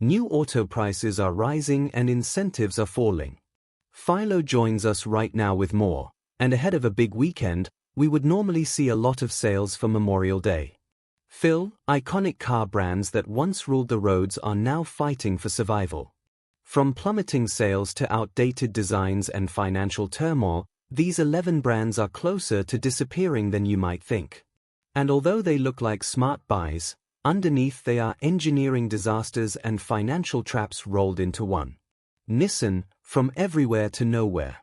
New auto prices are rising and incentives are falling. Philo joins us right now with more, and ahead of a big weekend, we would normally see a lot of sales for Memorial Day. Phil, iconic car brands that once ruled the roads are now fighting for survival. From plummeting sales to outdated designs and financial turmoil, these 11 brands are closer to disappearing than you might think. And although they look like smart buys, underneath they are engineering disasters and financial traps rolled into one. Nissan, from everywhere to nowhere.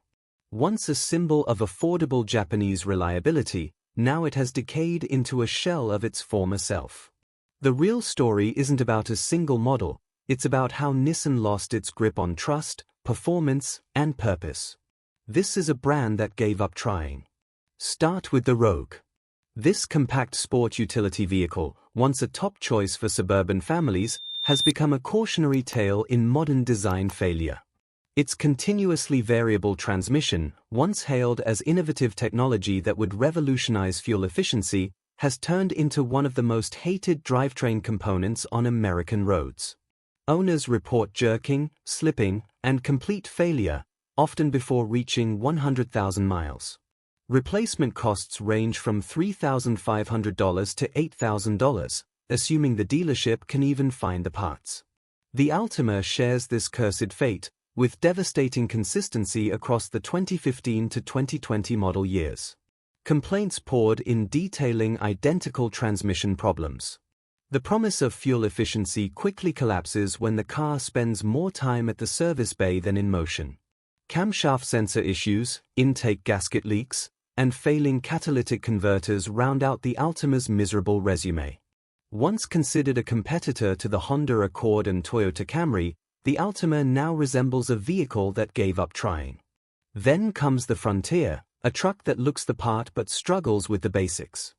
Once a symbol of affordable Japanese reliability, now it has decayed into a shell of its former self. The real story isn't about a single model, it's about how Nissan lost its grip on trust, performance, and purpose. This is a brand that gave up trying. Start with the Rogue. This compact sport utility vehicle, once a top choice for suburban families, has become a cautionary tale in modern design failure. Its continuously variable transmission, once hailed as innovative technology that would revolutionize fuel efficiency, has turned into one of the most hated drivetrain components on American roads. Owners report jerking, slipping, and complete failure, often before reaching 100,000 miles. Replacement costs range from $3,500 to $8,000, assuming the dealership can even find the parts. The Altima shares this cursed fate, with devastating consistency across the 2015 to 2020 model years. Complaints poured in detailing identical transmission problems. The promise of fuel efficiency quickly collapses when the car spends more time at the service bay than in motion. Camshaft sensor issues, intake gasket leaks, and failing catalytic converters round out the Altima's miserable resume. Once considered a competitor to the Honda Accord and Toyota Camry, the Altima now resembles a vehicle that gave up trying. Then comes the Frontier, a truck that looks the part but struggles with the basics.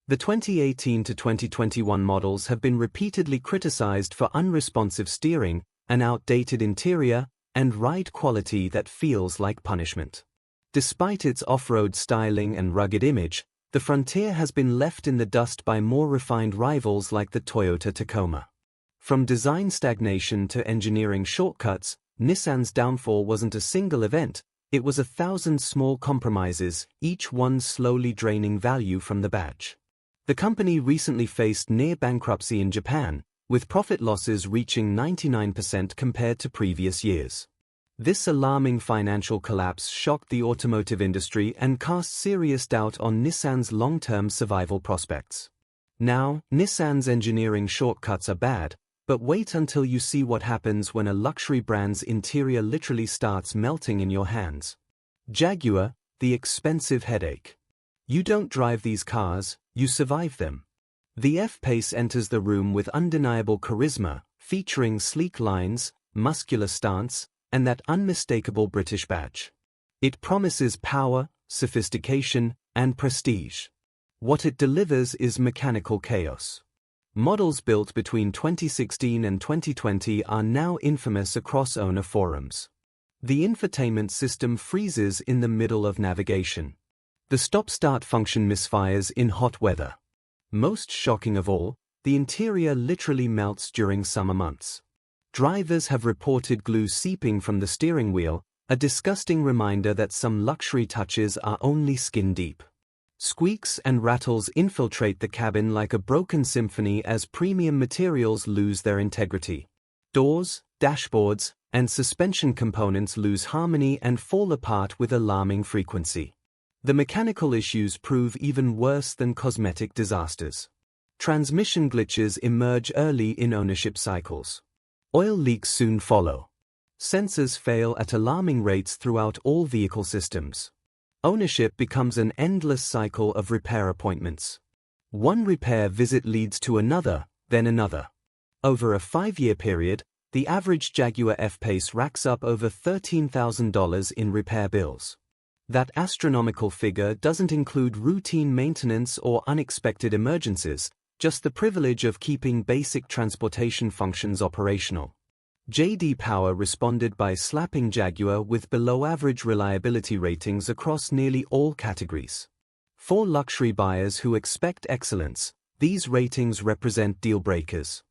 The 2018 to 2021 models have been repeatedly criticized for unresponsive steering, an outdated interior, and ride quality that feels like punishment. Despite its off-road styling and rugged image, the Frontier has been left in the dust by more refined rivals like the Toyota Tacoma. From design stagnation to engineering shortcuts, Nissan's downfall wasn't a single event, it was 1,000 small compromises, each one slowly draining value from the badge. The company recently faced near bankruptcy in Japan, with profit losses reaching 99% compared to previous years. This alarming financial collapse shocked the automotive industry and cast serious doubt on Nissan's long-term survival prospects. Now, Nissan's engineering shortcuts are bad, but wait until you see what happens when a luxury brand's interior literally starts melting in your hands. Jaguar, the expensive headache. You don't drive these cars, you survive them. The F-Pace enters the room with undeniable charisma, featuring sleek lines, muscular stance, and that unmistakable British badge. It promises power, sophistication, and prestige. What it delivers is mechanical chaos. Models built between 2016 and 2020 are now infamous across owner forums. The infotainment system freezes in the middle of navigation. The stop-start function misfires in hot weather. Most shocking of all, the interior literally melts during summer months. Drivers have reported glue seeping from the steering wheel, a disgusting reminder that some luxury touches are only skin deep. Squeaks and rattles infiltrate the cabin like a broken symphony as premium materials lose their integrity. Doors, dashboards, and suspension components lose harmony and fall apart with alarming frequency. The mechanical issues prove even worse than cosmetic disasters. Transmission glitches emerge early in ownership cycles. Oil leaks soon follow. Sensors fail at alarming rates throughout all vehicle systems. Ownership becomes an endless cycle of repair appointments. One repair visit leads to another, then another. Over a 5-year period, the average Jaguar F-Pace racks up over $13,000 in repair bills. That astronomical figure doesn't include routine maintenance or unexpected emergencies, just the privilege of keeping basic transportation functions operational. J.D. Power responded by slapping Jaguar with below-average reliability ratings across nearly all categories. For luxury buyers who expect excellence, these ratings represent deal breakers.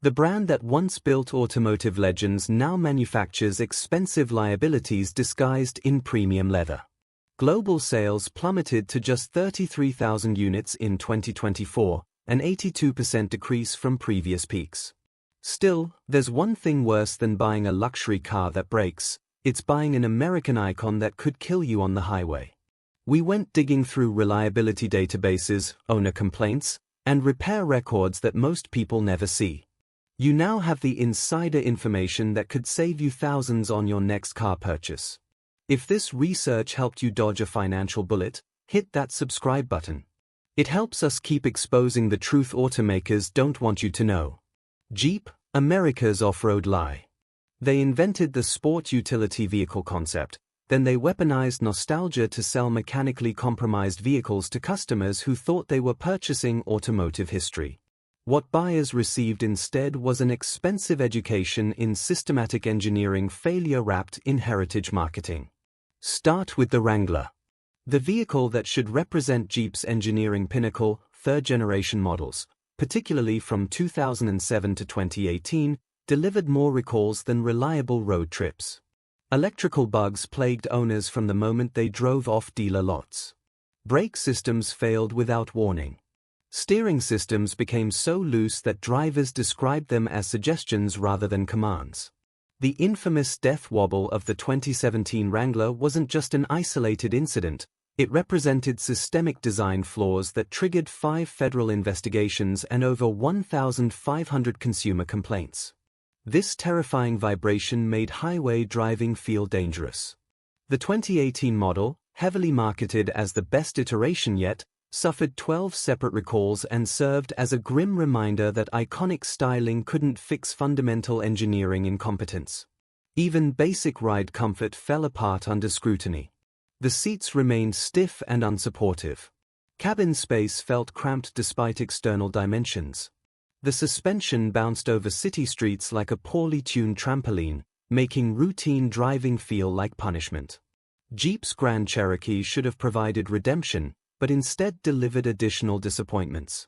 The brand that once built automotive legends now manufactures expensive liabilities disguised in premium leather. Global sales plummeted to just 33,000 units in 2024, an 82% decrease from previous peaks. Still, there's one thing worse than buying a luxury car that breaks: it's buying an American icon that could kill you on the highway. We went digging through reliability databases, owner complaints, and repair records that most people never see. You now have the insider information that could save you thousands on your next car purchase. If this research helped you dodge a financial bullet, hit that subscribe button. It helps us keep exposing the truth automakers don't want you to know. Jeep, America's off-road lie. They invented the sport utility vehicle concept, then they weaponized nostalgia to sell mechanically compromised vehicles to customers who thought they were purchasing automotive history. What buyers received instead was an expensive education in systematic engineering failure wrapped in heritage marketing. Start with the Wrangler. The vehicle that should represent Jeep's engineering pinnacle, third-generation models, particularly from 2007 to 2018, delivered more recalls than reliable road trips. Electrical bugs plagued owners from the moment they drove off dealer lots. Brake systems failed without warning. Steering systems became so loose that drivers described them as suggestions rather than commands. The infamous death wobble of the 2017 Wrangler wasn't just an isolated incident, it represented systemic design flaws that triggered 5 federal investigations and over 1,500 consumer complaints. This terrifying vibration made highway driving feel dangerous. The 2018 model, heavily marketed as the best iteration yet, suffered 12 separate recalls and served as a grim reminder that iconic styling couldn't fix fundamental engineering incompetence. Even basic ride comfort fell apart under scrutiny. The seats remained stiff and unsupportive. Cabin space felt cramped despite external dimensions. The suspension bounced over city streets like a poorly tuned trampoline, making routine driving feel like punishment. Jeep's Grand Cherokee should have provided redemption, but instead delivered additional disappointments.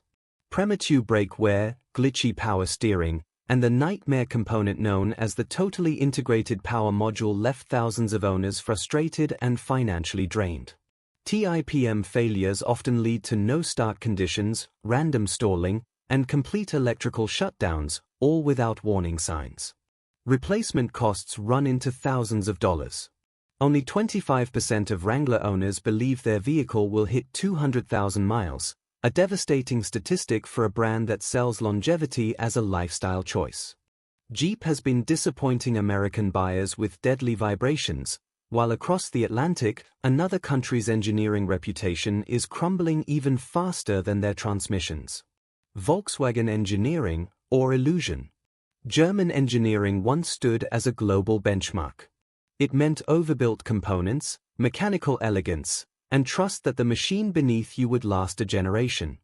Premature brake wear, glitchy power steering, and the nightmare component known as the totally integrated power module left thousands of owners frustrated and financially drained. TIPM failures often lead to no-start conditions, random stalling, and complete electrical shutdowns, all without warning signs. Replacement costs run into thousands of dollars. Only 25% of Wrangler owners believe their vehicle will hit 200,000 miles, a devastating statistic for a brand that sells longevity as a lifestyle choice. Jeep has been disappointing American buyers with deadly vibrations, while across the Atlantic, another country's engineering reputation is crumbling even faster than their transmissions. Volkswagen engineering, or illusion. German engineering once stood as a global benchmark. It meant overbuilt components, mechanical elegance, and trust that the machine beneath you would last a generation.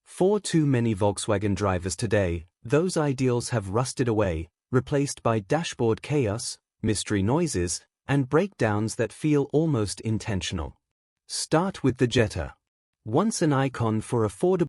For too many Volkswagen drivers today, those ideals have rusted away, replaced by dashboard chaos, mystery noises, and breakdowns that feel almost intentional. Start with the Jetta. Once an icon for affordable